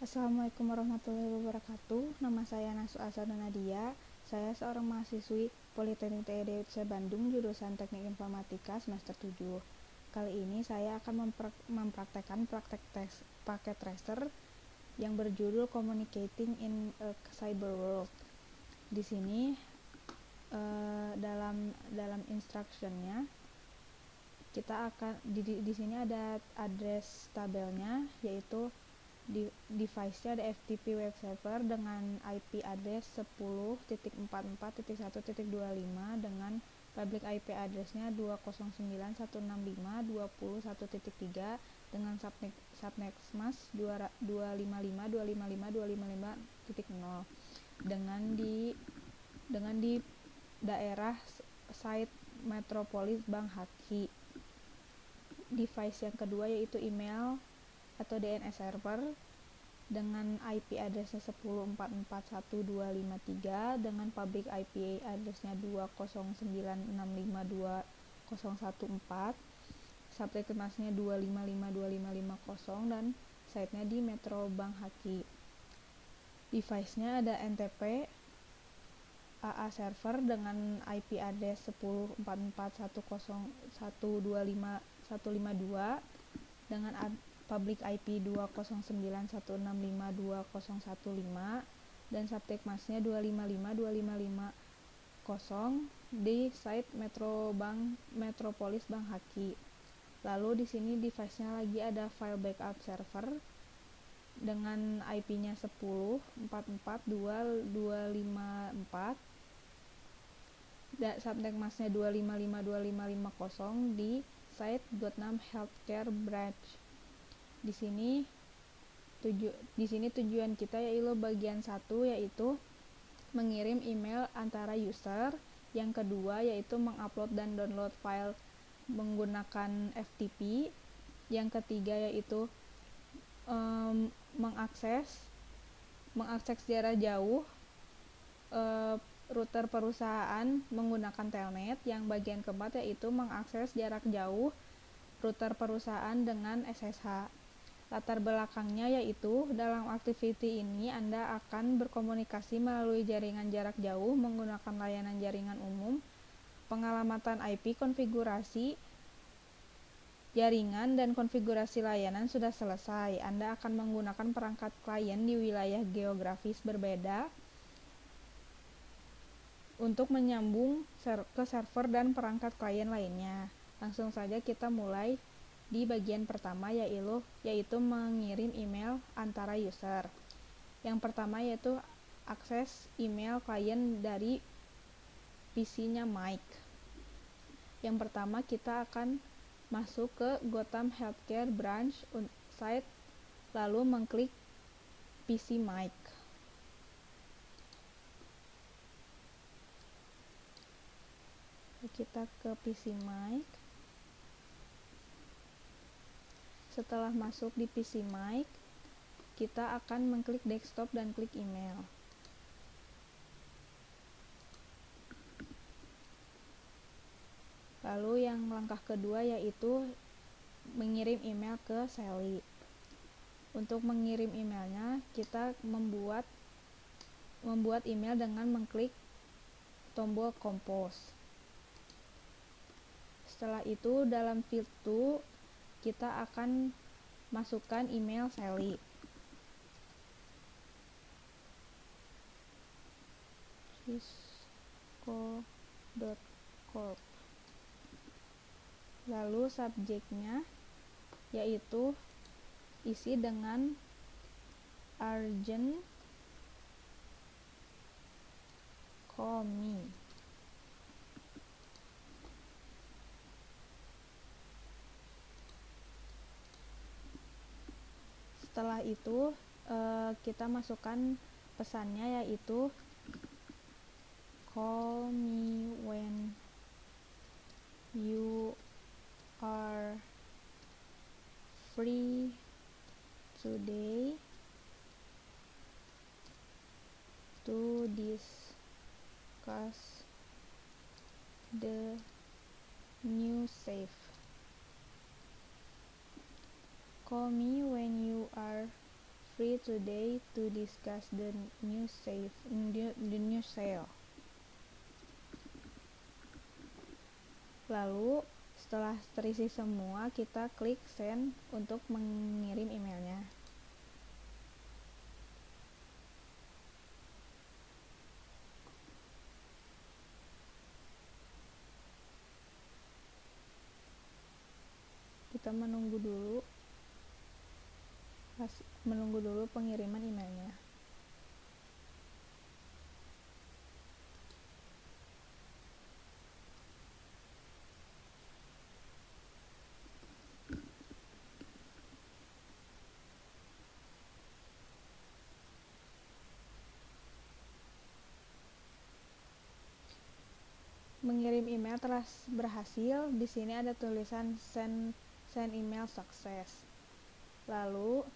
Assalamualaikum warahmatullahi wabarakatuh. Nama saya Nasu Asana Nadia. Saya seorang mahasiswi Politeknik TEDC Bandung jurusan Teknik Informatika semester 7. Kali ini saya akan mempraktekkan paket tracer yang berjudul Communicating in a Cyber World. Di sini dalam instructionnya kita akan di sini ada address tabelnya, yaitu device-nya ada FTP web server dengan IP address 10.44.1.25 dengan public IP address-nya 209.165.20.1.3 dengan subnet mask 255.255.255.0 dengan di daerah site metropolis Bang Haki. Device yang kedua yaitu email atau DNS server dengan IP address-nya 10.44.1.253 dengan public IP address-nya 209.65.2014, subnet mask-nya 255.255.0 dan site-nya di Metro Bang Haki. Device-nya ada NTP AA server dengan IP address 10.44.1.1.25.152 dengan public IP 209.165.2015 dan subnet mask-nya 255.255.0 di site Metropolis Bang Haki. Lalu di sini device-nya lagi ada file backup server dengan IP-nya 10.44.2.254 dan subnet mask-nya 255.255.0 di site Gotnam Healthcare Branch. Di sini tujuan kita yaitu bagian 1 yaitu mengirim email antara user, yang kedua yaitu mengupload dan download file menggunakan FTP, yang ketiga yaitu mengakses jarak jauh router perusahaan menggunakan telnet, yang bagian keempat yaitu mengakses jarak jauh router perusahaan dengan SSH. Latar belakangnya yaitu dalam activity ini Anda akan berkomunikasi melalui jaringan jarak jauh menggunakan layanan jaringan umum. Pengalamatan IP, konfigurasi jaringan dan konfigurasi layanan sudah selesai. Anda akan menggunakan perangkat klien di wilayah geografis berbeda untuk menyambung ke server dan perangkat klien lainnya. Langsung saja kita mulai di bagian pertama yaitu mengirim email antara user. Yang pertama yaitu akses email klien dari PC-nya Mike. Yang pertama kita akan masuk ke Gotham Healthcare Branch site, lalu mengklik PC Mike. Kita ke PC Mike. Setelah masuk di PC Mike, kita akan mengklik desktop dan klik email. Lalu yang langkah kedua yaitu mengirim email ke Sally. Untuk mengirim emailnya, kita membuat email dengan mengklik tombol compose. Setelah itu dalam field 2 kita akan masukkan email Sally. cisco.corp. Lalu subjeknya yaitu isi dengan urgent call me. Setelah itu kita masukkan pesannya yaitu call me when you are free today to discuss the new safe. Call me when you are free today to discuss the new sale. Lalu setelah terisi semua, kita klik send untuk mengirim emailnya. Kita menunggu dulu pengiriman emailnya. Mengirim email telah berhasil. Di sini ada tulisan send email success. Lalu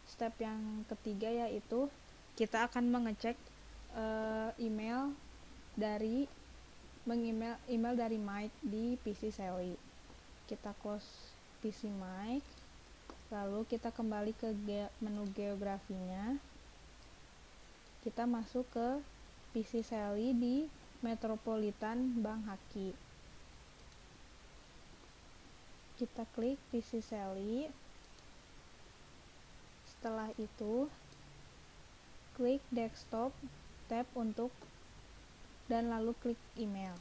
step yang ketiga yaitu kita akan mengecek email dari Mike di PC Sally. Kita close PC Mike, lalu kita kembali ke menu geografinya. Kita masuk ke PC Sally di Metropolitan Bank Haki. Kita klik PC Sally. Setelah itu klik desktop tab dan lalu klik email.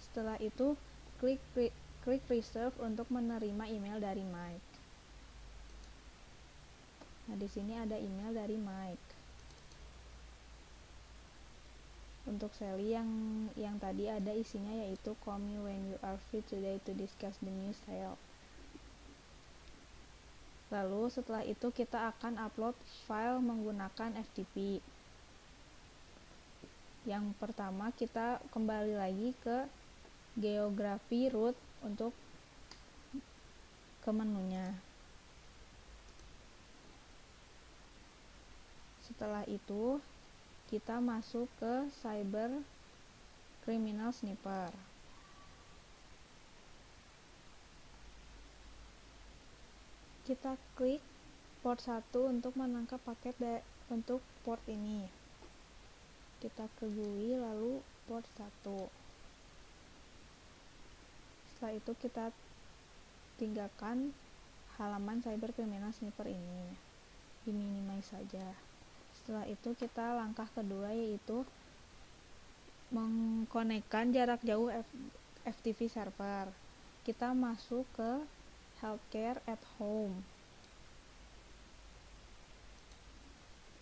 Setelah itu klik reserve untuk menerima email dari Mike. Nah, di sini ada email dari Mike. Untuk Sally yang tadi ada isinya yaitu call me when you are free today to discuss the new sale. Lalu setelah itu kita akan upload file menggunakan FTP. Yang pertama kita kembali lagi ke geografi root untuk ke menunya. Setelah itu kita masuk ke Cyber Criminal Sniper. Kita klik port 1 untuk menangkap paket untuk port ini. Kita ke GUI lalu port 1. Setelah itu kita tinggalkan halaman Cyber Criminal Sniper ini. Diminimize saja. Setelah itu kita langkah kedua yaitu mengkonekkan jarak jauh FTP server. Kita masuk ke Healthcare at Home.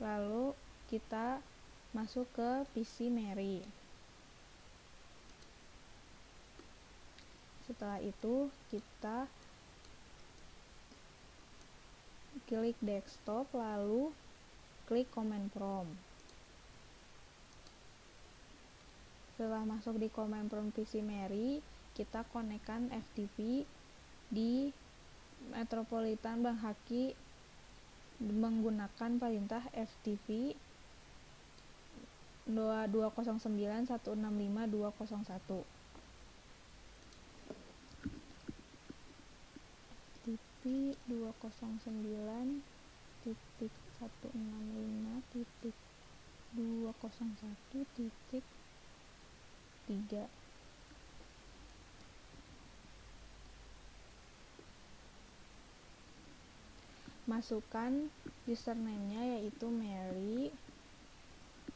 Lalu kita masuk ke PC Mary. Setelah itu kita klik desktop lalu klik command prompt. Setelah masuk di command prompt PC Mary, kita konekkan FTP di Metropolitan Bank Haki menggunakan perintah FTP 209.165.201. FTP 209.165.201.3. Masukkan username-nya yaitu Mary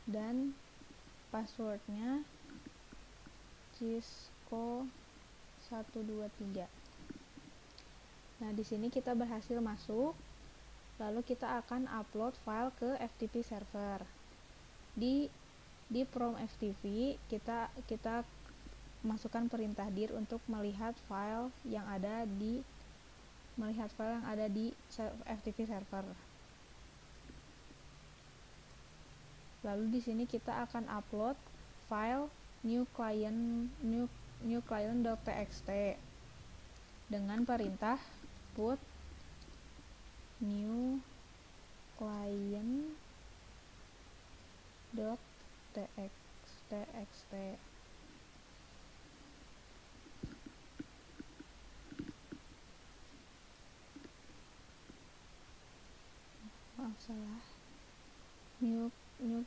dan passwordnya Cisco123. Nah, di sini kita berhasil masuk. Lalu kita akan upload file ke FTP server. Di prompt FTP kita masukkan perintah dir untuk melihat file yang ada di FTP server. Lalu di sini kita akan upload file new client.txt dengan perintah put new client.txt.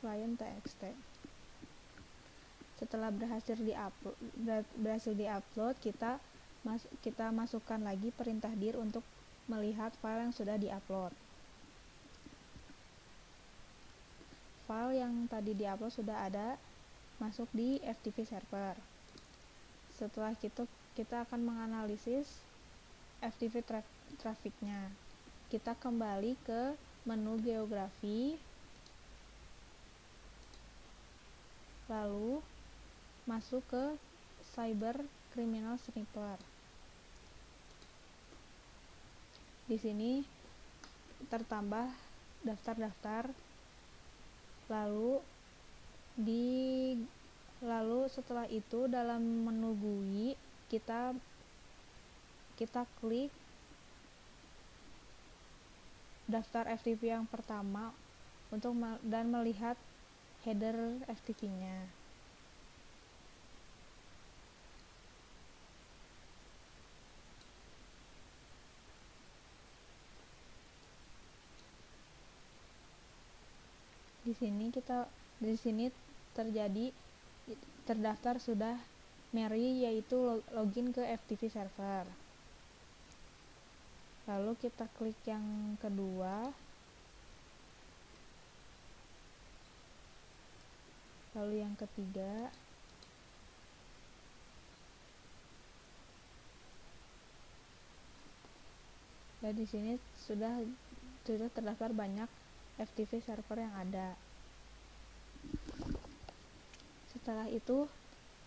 file client.txt. Setelah berhasil diupload, kita masukkan lagi perintah dir untuk melihat file yang sudah diupload. File yang tadi diupload sudah ada masuk di FTP server. Setelah itu kita akan menganalisis FTP trafficnya. Kita kembali ke menu geografi, lalu masuk ke Cyber Criminal Sniper. Di sini tertambah daftar-daftar, lalu setelah itu dalam menu GUI kita klik daftar FTP yang pertama dan melihat header FTP-nya. Di sini terdaftar sudah Mary, yaitu login ke FTP server. Lalu kita klik yang kedua, lalu yang ketiga, dan di sini sudah terdaftar banyak FTP server yang ada. Setelah itu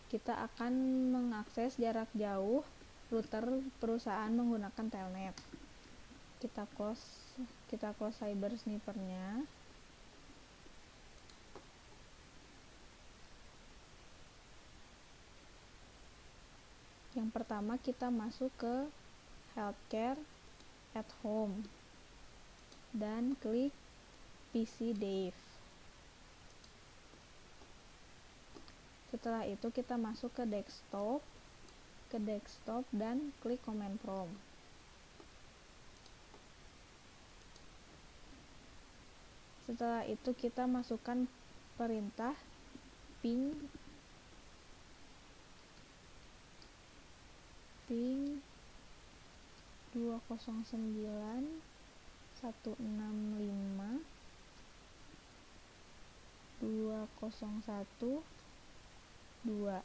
kita akan mengakses jarak jauh router perusahaan menggunakan telnet. Kita close Cyber Sniper-nya. Yang pertama kita masuk ke Healthcare at Home dan klik PC Dev. Setelah itu kita masuk ke desktop dan klik command prompt. Setelah itu kita masukkan perintah ping 209.165.2012.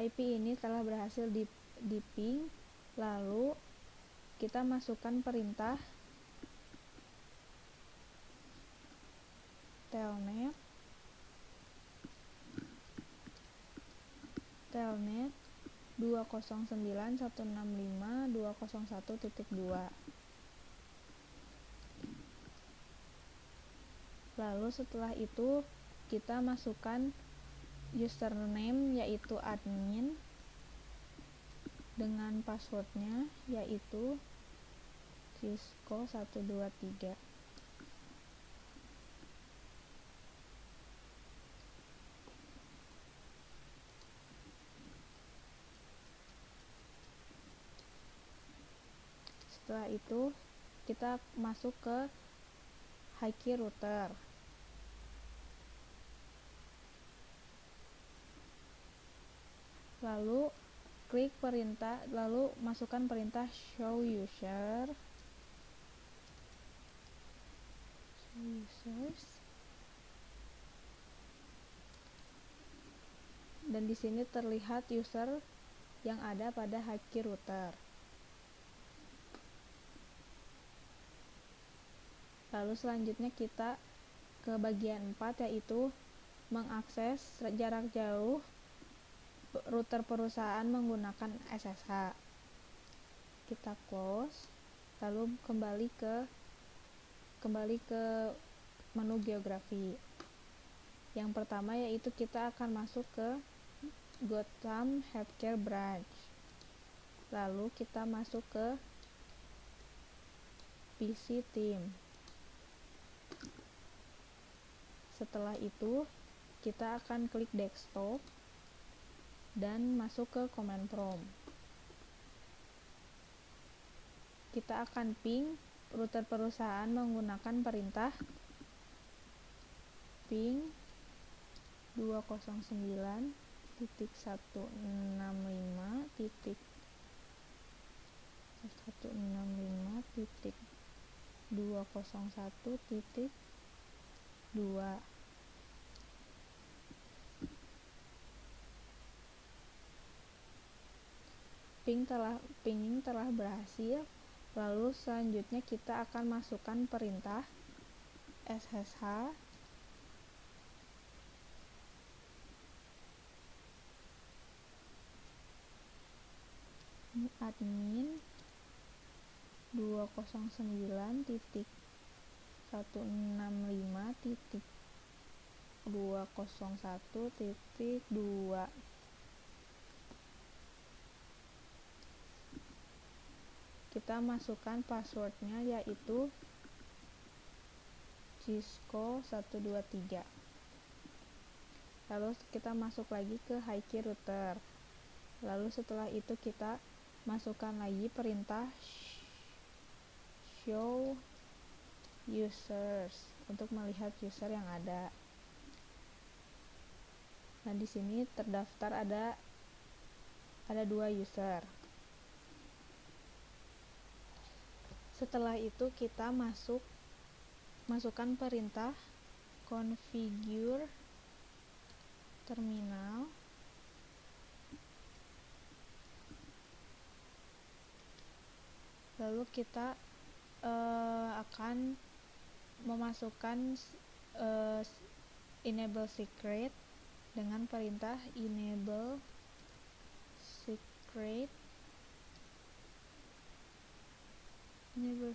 IP ini telah berhasil di ping, lalu kita masukkan perintah telnet 209.165.201.2. Lalu setelah itu kita masukkan username yaitu admin dengan passwordnya yaitu Cisco123. Setelah itu kita masuk ke Hikey router. Lalu masukkan perintah show users. Dan di sini terlihat user yang ada pada Hikey router. Lalu selanjutnya kita ke bagian 4, yaitu mengakses jarak jauh router perusahaan menggunakan SSH. Kita close, lalu kembali ke menu geografi. Yang pertama yaitu kita akan masuk ke Gotham Healthcare Branch. Lalu kita masuk ke PC Team. Setelah itu kita akan klik desktop dan masuk ke command prompt. kita akan ping router perusahaan menggunakan perintah ping 201.165.101.2. Pinging telah berhasil. Lalu selanjutnya kita akan masukkan perintah ssh admin 209.165.201.2. Kita masukkan passwordnya yaitu cisco123. Lalu kita masuk lagi ke HiKey router. Lalu setelah itu kita masukkan lagi perintah show users untuk melihat user yang ada. Nah, di sini terdaftar ada 2 user. Setelah itu kita masukkan perintah configure terminal. Lalu kita akan memasukkan enable secret dengan perintah enable secret enable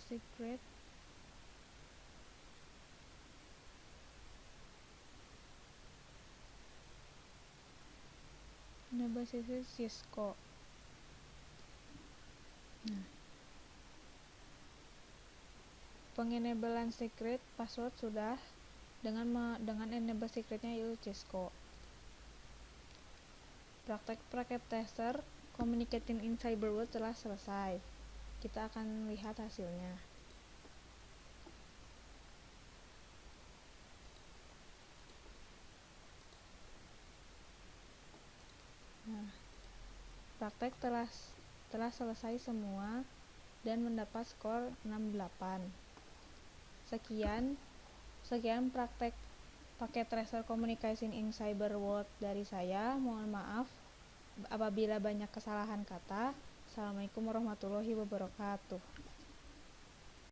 secret Cisco. Nah, pengenabelan secret password sudah dengan enable secretnya yaitu Cisco. Praktek packet tester communicating in cyber world telah selesai. Kita akan lihat hasilnya. Nah, praktek telah selesai semua dan mendapat skor 68. Sekian praktek packet tracer communication in cyber world dari saya. Mohon maaf apabila banyak kesalahan kata. Assalamualaikum warahmatullahi wabarakatuh.